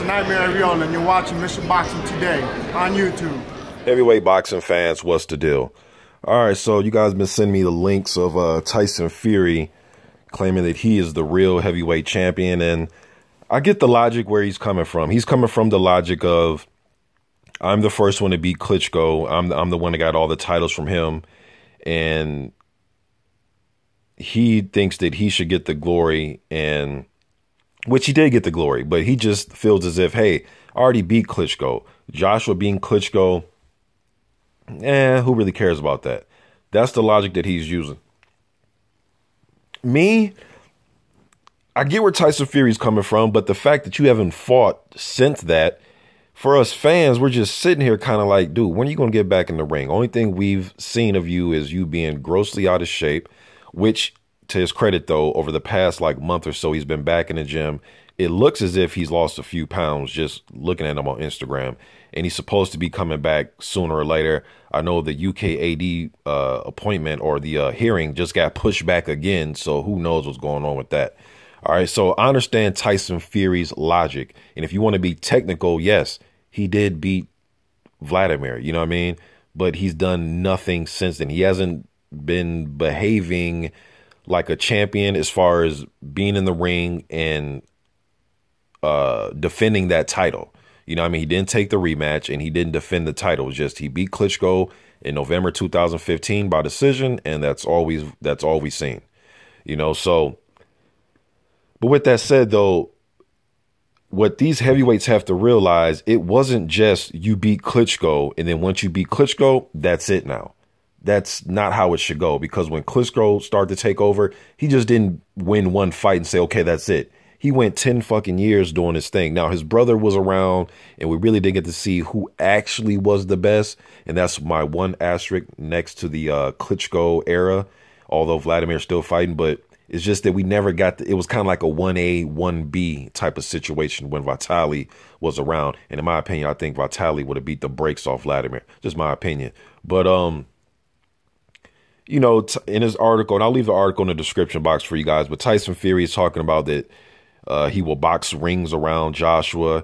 Nightmare Real, and you're watching Mr. Boxing Today on YouTube. Heavyweight boxing fans, what's the deal? All right, so you guys been sending me the links of Tyson Fury claiming that he is the real heavyweight champion, and I get the logic where he's coming from. He's coming from the logic of, I'm the first one to beat Klitschko. I'm the one that got all the titles from him, and he thinks that he should get the glory, and which he did get the glory, but he just feels as if, hey, I already beat Klitschko. Joshua being Klitschko, who really cares about that? That's the logic that he's using. Me, I get where Tyson Fury's coming from, but the fact that you haven't fought since that, for us fans, we're just sitting here kind of like, dude, when are you going to get back in the ring? Only thing we've seen of you is you being grossly out of shape, which, to his credit, though, over the past like month or so, he's been back in the gym. It looks as if he's lost a few pounds just looking at him on Instagram, and he's supposed to be coming back sooner or later. I know the UKAD appointment or the hearing just got pushed back again, so who knows what's going on with that. All right, so I understand Tyson Fury's logic, and if you want to be technical, yes, he did beat Vladimir, you know what I mean? But he's done nothing since then. He hasn't been behaving like a champion as far as being in the ring and defending that title. You know what I mean? He didn't take the rematch and he didn't defend the title. It was just he beat Klitschko in November 2015 by decision, and that's all we've seen. You know, so, but with that said, though, what these heavyweights have to realize, it wasn't just you beat Klitschko, and then once you beat Klitschko, that's it now. That's not how it should go, because when Klitschko started to take over, he just didn't win one fight and say, okay, that's it. He went 10 fucking years doing his thing. Now, his brother was around, and we really did get to see who actually was the best, and that's my one asterisk next to the Klitschko era, although Vladimir's still fighting, but it's just that we never got it was kind of like a 1A, 1B type of situation when Vitali was around. And in my opinion, I think Vitali would have beat the brakes off Vladimir. Just my opinion. But, you know, in his article, and I'll leave the article in the description box for you guys, but Tyson Fury is talking about that he will box rings around Joshua.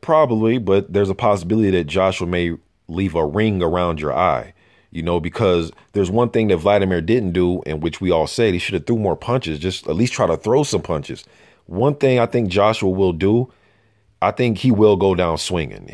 Probably, but there's a possibility that Joshua may leave a ring around your eye. You know, because there's one thing that Vladimir didn't do, and which we all said he should have threw more punches, just at least try to throw some punches. One thing I think Joshua will do, I think he will go down swinging.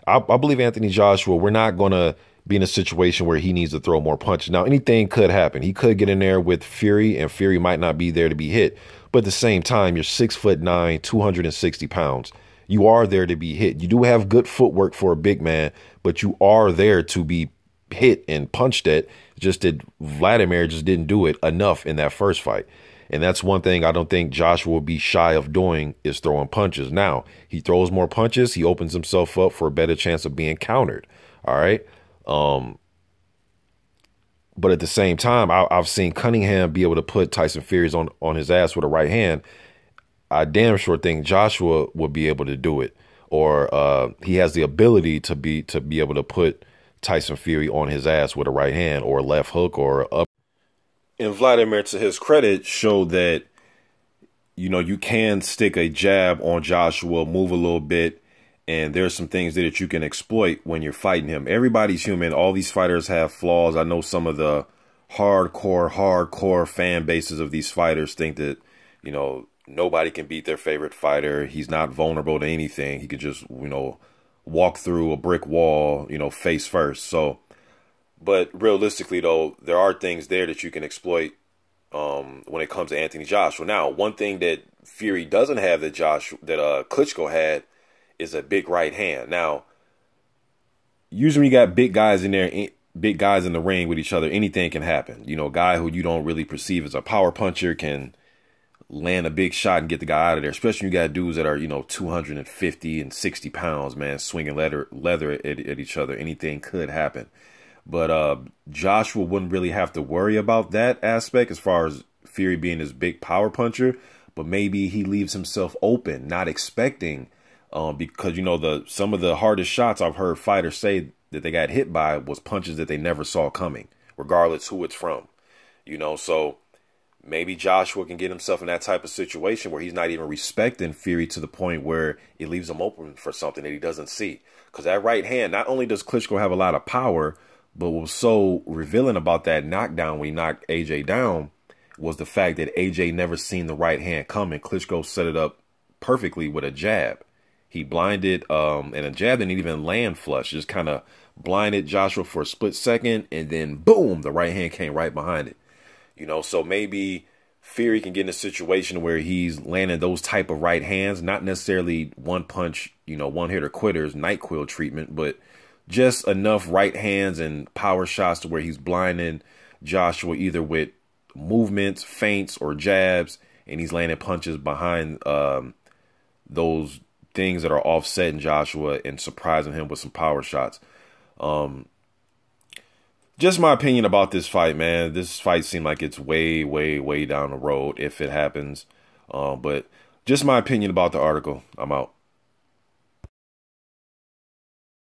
I believe Anthony Joshua, we're not going to be in a situation where he needs to throw more punches. Now, anything could happen. He could get in there with Fury, and Fury might not be there to be hit. But at the same time, you're 6'9", 260 pounds. You are there to be hit. You do have good footwork for a big man, but you are there to be hit and punched at. Just that Vladimir just didn't do it enough in that first fight. And that's one thing I don't think Joshua will be shy of doing, is throwing punches. Now, he throws more punches, he opens himself up for a better chance of being countered. All right. But at the same time, I've seen Cunningham be able to put Tyson Fury on his ass with a right hand. I damn sure think Joshua will be able to do it, or he has the ability to be able to put Tyson Fury on his ass with a right hand or a left hook or up. And Vladimir, to his credit, showed that, you know, you can stick a jab on Joshua, move a little bit, and there's some things that you can exploit when you're fighting him. Everybody's human. All these fighters have flaws. I know some of the hardcore fan bases of these fighters think that, you know, nobody can beat their favorite fighter. He's not vulnerable to anything. He could just, you know, walk through a brick wall, you know, face first. So, but realistically, though, there are things there that you can exploit when it comes to Anthony Joshua. Now, one thing that Fury doesn't have that Klitschko had is a big right hand. Now, usually you got big guys in there, big guys in the ring with each other, anything can happen. You know, a guy who you don't really perceive as a power puncher can land a big shot and get the guy out of there, especially when you got dudes that are, you know, 250 and 60 pounds, man, swinging leather at each other. Anything could happen. But Joshua wouldn't really have to worry about that aspect as far as Fury being his big power puncher, but maybe he leaves himself open, not expecting, because, you know, some of the hardest shots I've heard fighters say that they got hit by was punches that they never saw coming, regardless who it's from, you know. So maybe Joshua can get himself in that type of situation where he's not even respecting Fury to the point where it leaves him open for something that he doesn't see. Because that right hand, not only does Klitschko have a lot of power, but what was so revealing about that knockdown when he knocked AJ down was the fact that AJ never seen the right hand coming. Klitschko set it up perfectly with a jab. He blinded, and a jab didn't even land flush, just kind of blinded Joshua for a split second, and then boom, the right hand came right behind it. You know, so maybe Fury can get in a situation where he's landing those type of right hands, not necessarily one punch, you know, one hitter quitters, NyQuil treatment, but just enough right hands and power shots to where he's blinding Joshua either with movements, feints, or jabs, and he's landing punches behind those things that are offsetting Joshua and surprising him with some power shots. Just my opinion about this fight, man. This fight seemed like it's way, way, way down the road if it happens. But just my opinion about the article. I'm out.